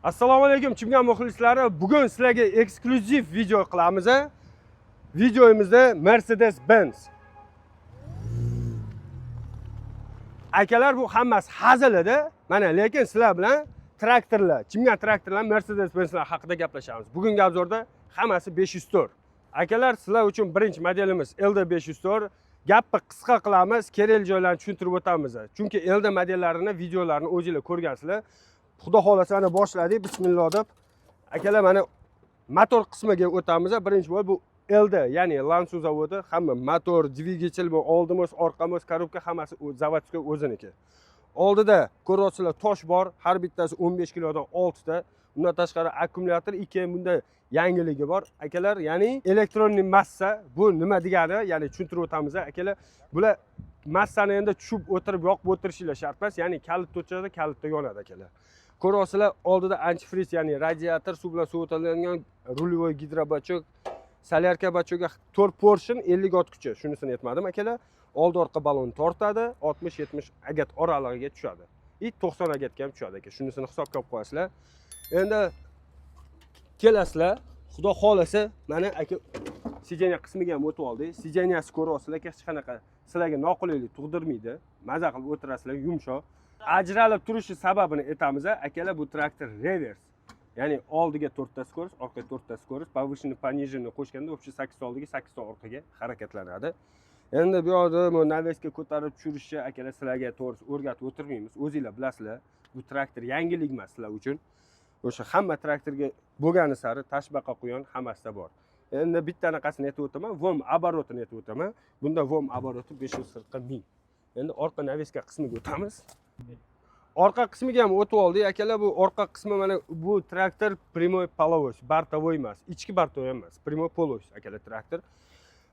Assalomu alaykum Chimgan muxlislari. Bugun sizlarga eksklyuziv video qilamiz. Videomizda Mercedes-Benz. Akalar, bu hammasi hazil edi. Mana lekin sizlar bilan traktorlar, Chimgan traktorlar, Mercedes-Benzlar haqida gaplashamiz. Bugungi obzorda hammasi 504. Akalar, sizlar uchun birinchi modelimiz LD 504. Gapni qisqa qilamiz, kerak joylarni tushuntirib o'tamiz. Chunki LD modellarini, videolarini o'zingizlar ko'rgansizlar. Xudo xolasa mana boshladik. Bismillah deb. Akalar, mana motor qismiga o'tamiz. Birinchi bo'lib bu LD, ya'ni Lansu zavodi, hamma motor, dvigatel, oldimiz, orqamiz, korobka hammasi zavodskiy o'ziniki. Oldida ko'ryapsizlar, tosh bor, har bittasi 15 kilodan 6 ta. Undan tashqari akkumulyator, keyin bunda yangiligi bor. Akalar, ya'ni elektronli massa, bu nima degani? Ya'ni tushuntirib o'tamiz. Akalar, bular massani endi tushib o'tirib yoqib o'tirishinglar shart emas, ya'ni kalit to'chada kalitda yonadi akalar. Ko'ryapsizlar, oldida antifriz, ya'ni radiator, suv bilan sovutiladigan rulyovoy gidrobachok, solyarka bachoga 4 portion 50 ot kuchi. Shunisini aytmadim akalar. Oldi orqa balonni tortadi, 60-70 agat oralig'iga tushadi. 90 agatga ham tushadi aka. Shunisini hisobga olib qo'yasizlar. Endi kelasizlar, xudo xolasa, mana aka sijeniya qismiga ham o'tib oldik. Sijeniyasi ko'ryapsizlar, hech qanaqa sizlarga noqulaylik tug'dirmaydi. Maza qilib o'tirasizlar, yumshoq. Ajralib turishi sababini aytamiz. Akalar, bu traktor revers. Ya'ni oldiga 4 ta skorost, orqaga 4 ta skorost, повышенный, пониженный qo'shganda общий 8 ta oldiga, 8 ta orqaga harakatlanadi. Endi bu yerda naveska ko'tarib tushirishni akalar sizlarga to'g'risi o'rgatib o'tirmaymiz. O'zingizlar bilasizlar, bu traktor yangilik emas sizlar uchun. O'sha hamma traktorga bo'lgani sari tashbaqa quyon hammasida bor. Endi bittanaqasini aytib o'taman, vom оборотini aytib o'taman. Bunda vom обороти 540 ming. Endi orqa naveska qismiga o'tamiz. Orqa qismiga ham o'tib oldik akalar. Bu orqa qismi mana bu traktor прямой полос, бортовой emas, ichki бортовой emas, прямой полос akalar traktor.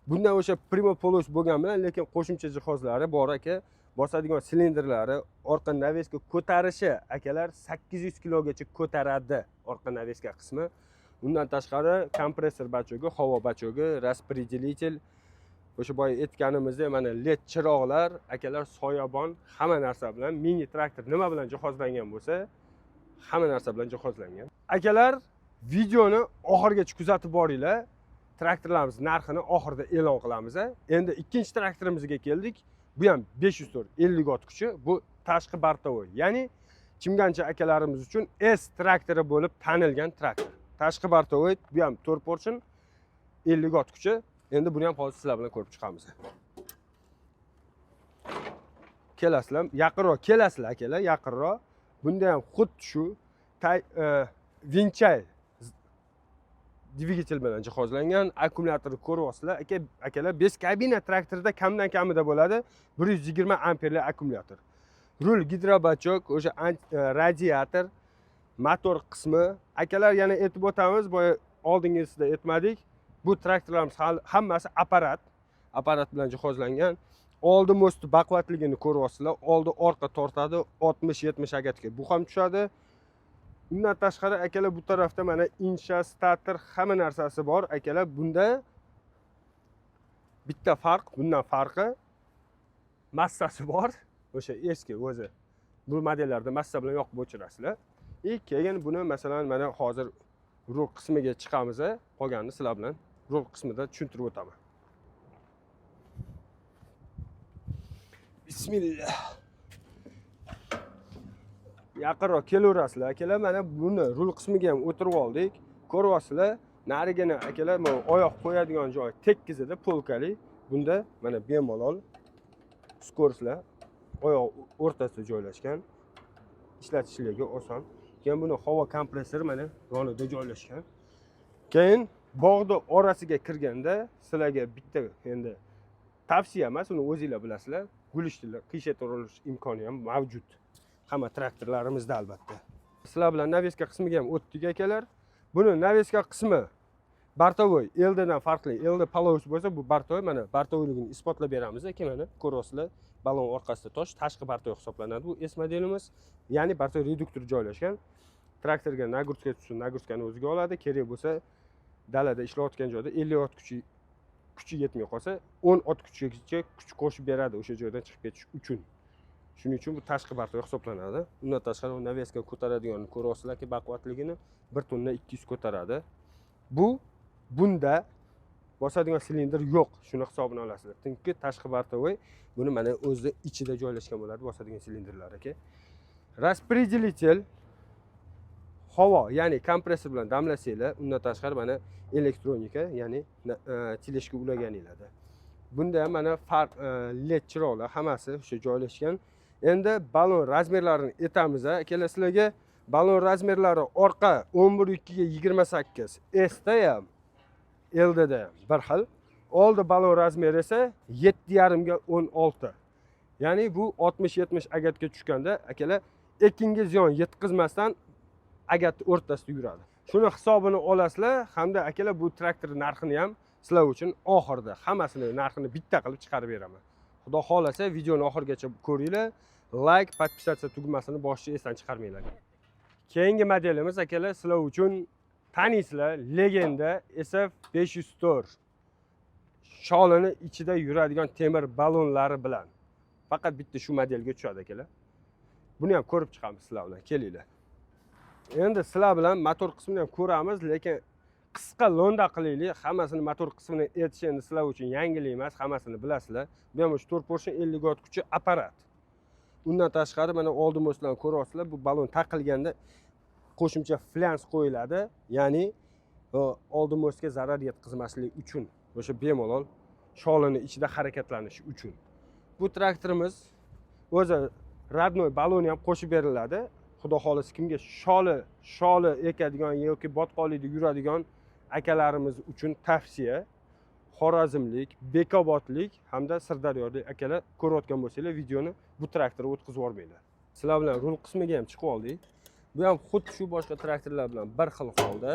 Bundan o'sha прямой полос bo'lgan bilan, lekin qo'shimcha jihozlari bor aka. Bosadigan silindrlari, orqa naveska ko'tarishi akalar 800 kilogacha ko'taradi orqa naveska qismi. Undan tashqari kompressor bachogi, havo bachogi, распределитель, o'sha boya aytganimizdek mana led chiroqlar, akalar soyabon, hamma narsa bilan mini traktor nima bilan jihozlangan bo'lsa, hamma narsa bilan jihozlangan. Akalar, videoni oxirigacha kuzatib boringlar. Traktorlarimiz narxini oxirida e'lon qilamiz. Endi ikkinchi traktorimizga keldik. Bu ham 504 50 ot kuchi, bu tashqi бортовой. Ya'ni Chimgancha akalarimiz uchun S traktori bo'lib tanilgan traktor. Tashqi бортовой, bu ham 4 portion 50 ot kuchi. Endi buni ham hozir sizlar bilan ko'rib chiqamiz. Kelasizlar, yaqinroq kelasizlar akalar, yaqinroq. Bunda ham xuddi shu Vinchay dvigatel bilan jihozlangan, akkumulyatorni ko'ryapsizlar. Akalar, 5 kabina traktorda kamdan kamida bo'ladi 120 amperli akkumulyator. Rul, gidrobachok, o'sha radiator, motor qismi. Akalar, yana aytib o'tamiz, boya oldingizda aytmadik. Bu traktorlarimiz hammasi apparat bilan jihozlangan. Oldi mosti baquvvatligini ko'ryapsizlar. Oldi orqa tortadi, 60-70 agatga bu ham tushadi. Undan tashqari akalar, bu tarafda mana insha, starter, hamma narsasi bor. Akalar, bunda bitta farq, bundan farqi massasi bor. O'sha eski o'zi. Bu modellarda massa bilan yoqib o'chirasizlar. Keyin buni masalan mana hozir rul qismiga chiqamiz. Qolganini sizlar bilan rul qismida tushuntirib o'taman. Bismillah. Yaqinroq kelaverasizlar akalar. Mana buni rul qismiga ham o'tirib oldik. Ko'ryapsizlar, narigini akalar, mana oyoq qo'yadigan joy tekkizida polkali. Bunda mana bemalol skoroslar oyoq o'rtasida joylashgan. Ishlatishligi oson. Keyin buni havo kompressori mana yonida joylashgan. Keyin bog'ni orasiga kirganda sizlarga bitta endi tavsiya emas, uni o'zingizlar bilasizlar. Gulishtilar, qiyshaytirish imkoni ham mavjud. Hamma traktorlarimizda albatta. Sizlar bilan naveska qismiga ham o'tdik akalar. Buni naveska qismi бортовой, LDdan farqli. LD полос bo'lsa, bu бортовой, mana бортовойligini isbotlab beramiz. Keyin mana ko'ryapsizlar, balon orqasida tosh, tashqi бортовой hisoblanadi. Bu S modelimiz, ya'ni бортовой reduktor joylashgan. Traktorga nagrutka tushsa, nagrutkani o'ziga oladi. Kerak bo'lsa, dalada ishlayotgan joyda 50 ot kuchi yetmay qolsa, 10 ot kuchigacha kuch qo'shib beradi o'sha joydan chiqib ketish uchun. Shuning uchun bu tashqi bartoy hisoblanadi. Undan tashqari naveska ko'taradigan ko'ryapsizlarki, baquvvatligini 1 tonna 200 ko'taradi. Bunda bosadigan silindr yo'q. Shuni hisobini olasizlar. Chunki tashqi bartoy buni mana o'zi ichida joylashgan bo'ladi bosadigan silindrlar aka. Распределитель havo, ya'ni kompressor bilan damlasanglar, undan tashqari mana elektronika, ya'ni teleshga ulaganinglarda. Bunda ham mana led chiroqlar hammasi o'sha joylashgan. Endi balon razmerlarini aytamiz. Akalar, sizlarga balon razmerlari orqa 11.2 ga 28, S da ham, L da ham bir xil. Oldi balon razmeri esa 7.5 ga 16. Ya'ni bu 60-70 agatga tushganda akalar ekinga ziyon yetkazmasdan agat o'rtasida yuradi. Shuni hisobini olasizlar hamda akalar bu traktor narxini ham sizlar uchun oxirida hammasini narxini bitta qilib chiqarib beraman. Xudo xolasa videoni oxirigacha ko'ringlar. Like, podpisatsiya tugmasini boshida esdan chiqarmanglar. Keyingi modelimiz akalar sizlar uchun taniysizlar, Legenda SF504. Sholini ichida yuradigan temir balonlari bilan. Faqat bitta shu modelga tushadi akalar. Buni ham ko'rib chiqamiz sizlar bilan. Kelinglar. Endi sizlar bilan motor qismini ham ko'ramiz, lekin qisqa lo'nda qilaylik. Hammasini motor qismini aytish endi sizlar uchun yangilik emas, hammasini bilasizlar. Bu ham 4 portion 50 ot kuchi apparat. Undan tashqari mana oldin moslarni ko'ryapsizlar, bu balon taqilganda qo'shimcha flans qo'yiladi, ya'ni oldin mosga zarar yetkazmaslik uchun, o'sha bemalol sholini ichida harakatlanishi uchun. Bu traktorimiz o'zi radnoy baloni ham qo'shib beriladi. Xudo xolasa kimga sholi ekadigan yoki botqonlikda yuradigan akalarimiz uchun tavsiya. Xorazmlik, Bekobodlik hamda Sirdaryolik akalar ko'rayotgan bo'lsanglar, videoni bu traktorga o'tkazib yubormanglar. Sizlar bilan rul qismiga ham chiqib oldik. Bu ham xuddi shu boshqa traktorlar bilan bir xil holda.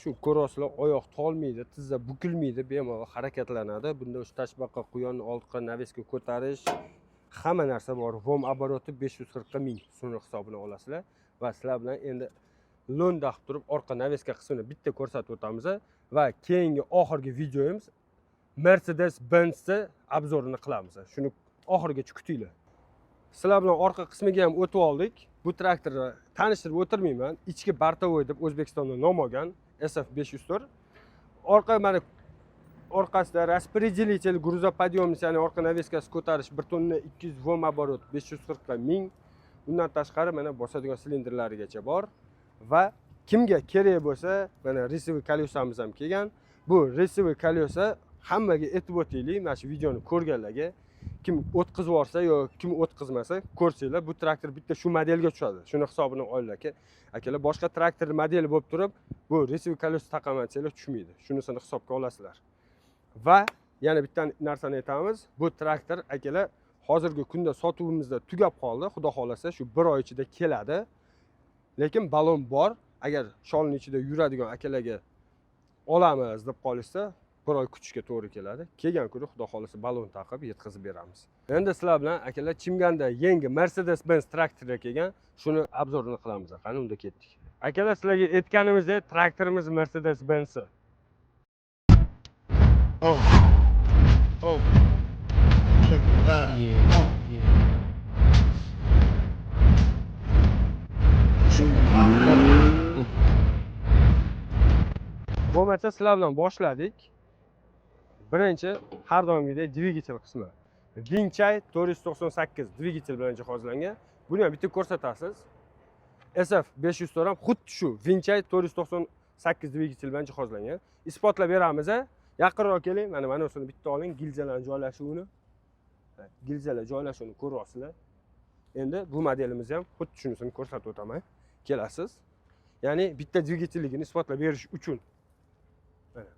Shu ko'ryapsizlar, oyoq tolmaydi, tizza bukilmaydi, bemalol harakatlanadi. Bunda o'sha tashbaqa, quyonni ortqa naveska ko'tarish, hamma narsa bor. Vom oboroti 540 ming so'mning hisobini olasizlar va sizlar bilan endi lo'nda qilib turib orqa naveska qismini bitta ko'rsatib o'tamiz va keyingi oxirgi videomiz Mercedes-Benz obzorini qilamiz. Shuni oxirigacha kutinglar. Sizlar bilan orqa qismiga ham o'tib oldik. Bu traktorni tanishtirib o'tirmayman. Ichki bartovoy deb O'zbekistonda nom olgan SF504. Orqa mana orqasida распределитель, грузоподъемность, ya'ni orqa навескasi ko'tarish 1 tonna 200 vom оборот 540 ming. Undan tashqari mana bosadigan silindrlarigacha bor va kimga kerak bo'lsa, mana resivy kolyosamiz ham kelgan. Bu resivy kolyosa hammaga aytib o'taylik, mana shu videoni ko'rganlarga, kim o'tkazib yorsa yoki kim o'tkazmasa ko'rsanglar, bu traktor bitta shu modelga tushadi. Shuni hisobini olinglar akalar, boshqa traktor modeli bo'lib turib, bu resivy kolyosa taqaman desanglar tushmaydi. Shunisini hisobga olasizlar. Va yana bitta narsani aytamiz, bu traktor akalar hozirgi kunda sotuvimizda tugab qoldi. Xudo xolasa shu 1 oy ichida keladi. Lekin balon bor. Agar sholning ichida yuradigan akalarga olamiz deb qolishsa, 1 oy kutishga to'g'ri keladi. Kelgan kuni xudo xolasa balon taqib yetkazib beramiz. Endi sizlar bilan akalar Chimganda yangi Mercedes-Benz traktoriga kelgan, shuni obzorini qilamiz. Qani unda ketdik. Akalar, sizlarga aytganimizdek, traktorimiz Mercedes-Benz. Oh. Check that. Yeah. Bo'lmasa sizlar bilan boshladik. Birinchi har doimgidek dvigatel qismi. Vinchay 498 dvigatel bilan jihozlangan. Buni ham bitta ko'rsatasiz. SF504 ham xuddi shu Vinchay 498 dvigatel bilan jihozlangan. Isbotlab beramiz. Yaqinroq keling, mana o'sini bitta oling, gilzalar joylashuvini. Gilzalar joylashuvini ko'ryapsizlar. Endi bu modelimiz ham xuddi shunisini ko'rsatib o'taman. Kelasiz. Ya'ni bitta dvigatelligini isbotlab berish uchun. Mana.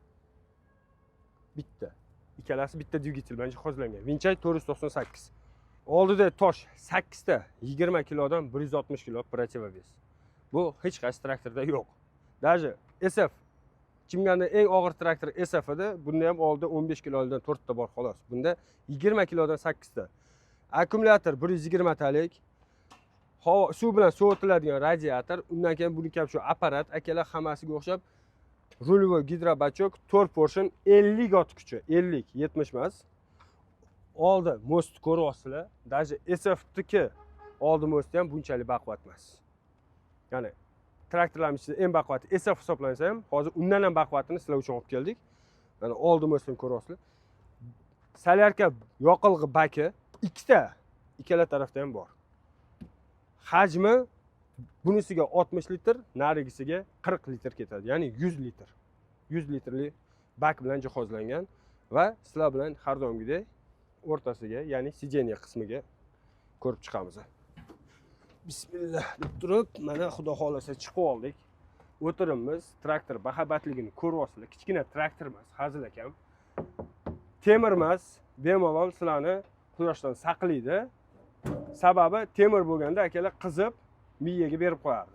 Bitta. Ikkalasi bitta dvigatel bilan jihozlangan. Vinchay 498. Oldida tosh 8 ta 20 kilodan 160 kilo protivovес. Bu hech qaysi traktorda yo'q. Даже SF Chimganda eng og'ir traktor SF edi. Bunda ham oldida 15 kilodan 4 ta bor xolos. Bunda 20 kilodan 8 ta. Akkumulyator 120 talik. Havo suv bilan sovitiladigan radiator, undan keyin buni ham shu apparat akalar hammasiga o'xshab rulyovoy gidrobachok 4 portion 50 ot kuchi, 50, 70 emas. oldi most ko'ryapsizlar. Даже SF'niki oldi mosti ham bunchalik baquvvat emas. Ya'ni traktorlarning ichida eng baquvvati SF hisoblansa ham, hozir undan ham baquvvatini sizlar uchun olib keldik. Mana oldi mostini ko'ryapsizlar. Solyarka yoqilg'i baki ikkala tarafda ham bor. Hajmi bunisiga 60 litr, narigisiga 40 litr ketadi. Ya'ni 100 litr. 100 litrli bak bilan jihozlangan va sizlar bilan har doimgidek o'rtasiga, ya'ni sijeniya qismiga ko'rib chiqamiz. Bismillah deb turib, mana xudo xolasa chiqib oldik. O'tirimiz, traktor bahabatligini ko'ryapsizlar. Kichkina traktor emas, hazil ekan. Temir emas, bemalol sizlarni quyoshdan saqlaydi. Sababi temir bo'lganda akalar qizib, miyaga berib qo'yadi.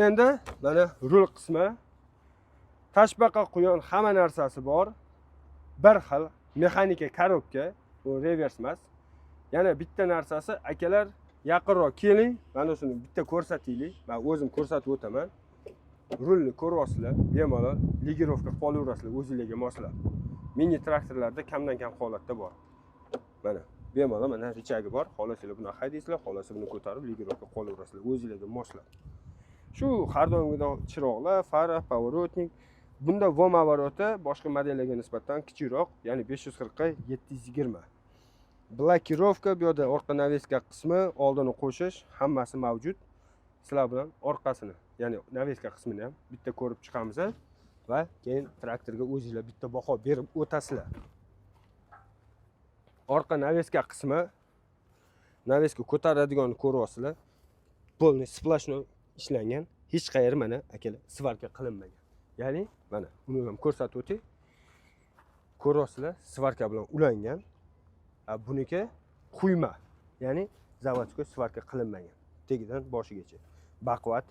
Endi mana rul qismi, tashbaqa quyon hamma narsasi bor. Bir xil mexanika korobka, bu revers emas. Yana bitta narsasi, akalar yaqinroq keling, mana shuni bitta ko'rsataylik. Men o'zim ko'rsatib o'taman. Rulni ko'ryapsizlar, bemalol ligirovka qilib olaverasizlar o'zingizga moslab. Mini traktorlarda kamdan kam holatda bor. Mana bemalol mana richagi bor. Xohlasanglar buni haydaysizlar, xohlasa buni ko'tarib ligirovka qilib olaverasizlar o'zingizga moslab. Shu har doimgidek chiroqlar, fara, поворотник. Bunda vom avoroti boshqa modellarga nisbatan kichikroq, ya'ni 540 ga 720. Blokirovka, bu yerda orqa naveska qismi, oldini qo'shish hammasi mavjud. Sizlar bilan orqasini, ya'ni naveska qismini ham bitta ko'rib chiqamiz va keyin traktorga o'zingizlar bitta baho berib o'tasizlar. Orqa naveska qismi, naveska ko'taradiganini ko'ryapsizlar. Polni splashnoy ishlangan, hech qayeri mana akalar svarka qilinmagan. Ya'ni mana uni ham ko'rsatib o'tay. Ko'ryapsizlar, svarka bilan ulangan. Buniki quyma, ya'ni zavodskiy svarka qilinmagan. Tegidan boshigacha. Baquvvat.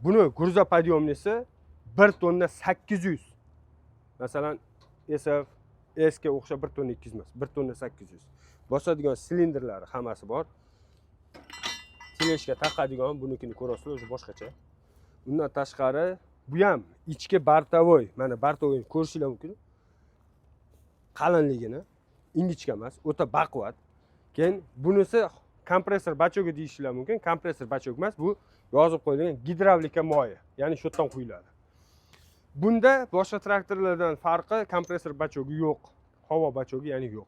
Buni gruzopodyomnisi 1 tonna 800. Masalan, SF, S ga o'xshab 1 tonna 200 emas, 1 tonna 800. Bosadigan silindrlari hammasi bor. Teleshga taqadigan bunikini ko'rasizlar, o'zi boshqacha. Undan tashqari bu ham ichki bartavoy, mana bartavoyni ko'rishingiz mumkin. Qalinligini, ingichka emas, o'ta baquvvat. Keyin bunisi kompressor bachogi deyishinglar mumkin. Kompressor bachog emas, bu yozib qo'yilgan gidravlika moyi, ya'ni shu yerdan quyiladi. Bunda boshqa traktorlardan farqi kompressor bachogi yo'q, havo bachogi ya'ni yo'q.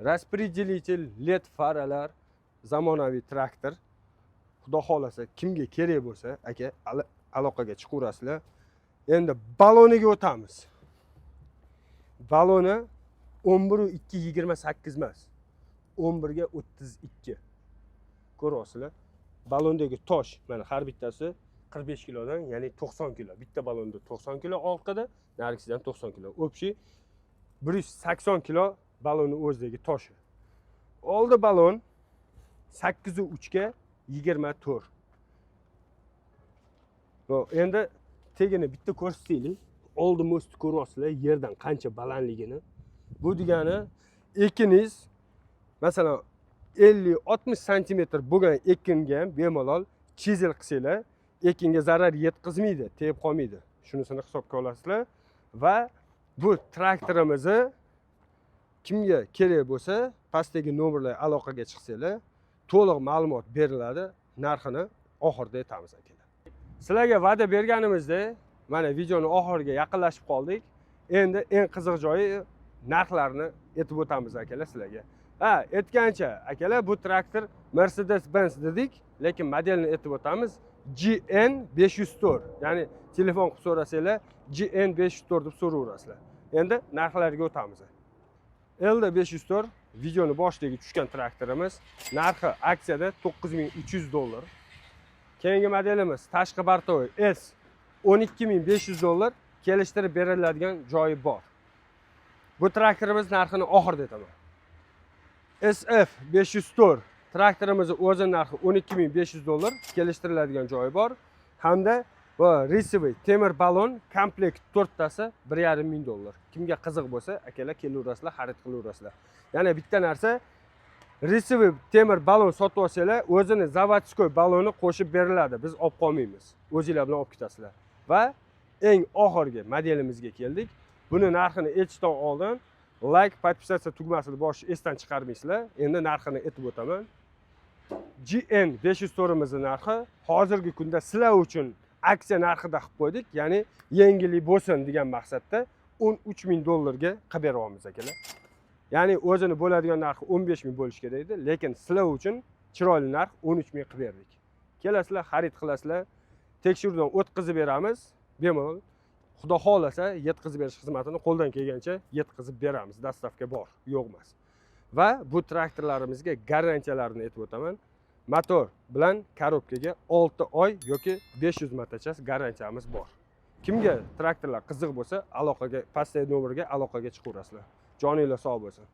Распределитель, LED faralar, zamonaviy traktor. Xudo xolasa kimga kerak bo'lsa, aka aloqaga chiqaverasizlar. Endi baloniga o'tamiz. Baloni 11.228 emas, 11 ga 32. Ko'ryapsizlar. Balondagi tosh, mana har bittasi 45 kilodan, ya'ni 90 kilo. Bitta balonda 90 kilo orqada, narigisidan 90 kilo. O'pshi 180 kilo balonning o'zidagi toshi. Oldi balon 8.3 ga 24. Endi tegini bitta ko'rsataylik. Oldi mosti ko'ryapsizlar, yerdan qancha balandligini. Bu degani ekiniz masalan 50-60 cm bo'lgan ekinga ham bemalol chizel qilsanglar, ekinga zarar yetkazmaydi, tegib qolmaydi. Shunisini hisobga olasizlar va bu traktorimizni kimga kerak bo'lsa, pastdagi nomerlarga aloqaga chiqsanglar, to'liq ma'lumot beriladi. Narxini oxirida aytamiz akalar. Sizlarga va'da berganimizdek, mana videoni oxiriga yaqinlashib qoldik. Endi eng qiziq joyi narxlarni aytib o'tamiz akalar sizlarga. Aytgancha akalar, bu traktor Mercedes-Benz dedik, lekin modelni aytib o'tamiz. GN 504. Ya'ni telefon qilib so'rasanglar, GN 504 deb so'raverasizlar. Endi narxlarga o'tamiz. LD 504 videoni boshiga tushgan traktorimiz. Narxi aksiyada $9300. Keyingi modelimiz tashqi bartovoy S $12500. Kelishtirib beriladigan joyi bor. Bu traktorimiz narxini oxirida aytaman. SF 504 traktorimizning o'zi narxi $12500, kelishtiriladigan joyi bor. Hamda bu resivey temir balon komplekt 4 tasi $1,500. Kimga qiziq bo'lsa, akalar kelaverasizlar, xarid qilaverasizlar. Yana bitta narsa, resivey temir balon sotib olsanglar, o'zini zavodskoy baloni qo'shib beriladi. Biz olib qolmaymiz. O'zingizlar bilan olib ketasizlar. Va eng oxirgi modelimizga keldik. Buni narxini aytishdan oldin like, podpisatsiya tugmasini bosh esdan chiqarmaysizlar. Endi narxini aytib o'taman. GN 504 narxi hozirgi kunda sizlar uchun aksiya narxida qilib qo'ydik, ya'ni yangilik bo'lsin degan maqsadda $13,000 ga qilib beryapmiz akalar. Ya'ni o'zini bo'ladigan narxi 15,000 bo'lish kerak edi, lekin sizlar uchun chiroyli narx 13,000 qilib berdik. Kelasizlar, xarid qilasizlar, tekshiruvdan o'tkazib beramiz, bemalol. Xudo xolasa yetkazib berish xizmatini qo'ldan kelgancha yetkazib beramiz. Dastavka bor, yo'q emas. Va bu traktorlarimizga garantiyalarini aytib o'taman. Motor bilan korobkaga 6 oy yoki 500 matachas garantiyamiz bor. Kimga traktorlar qiziq bo'lsa, aloqaga, pastdagi nomerga aloqaga chiqaverasizlar. Joninglar sog' bo'lsin.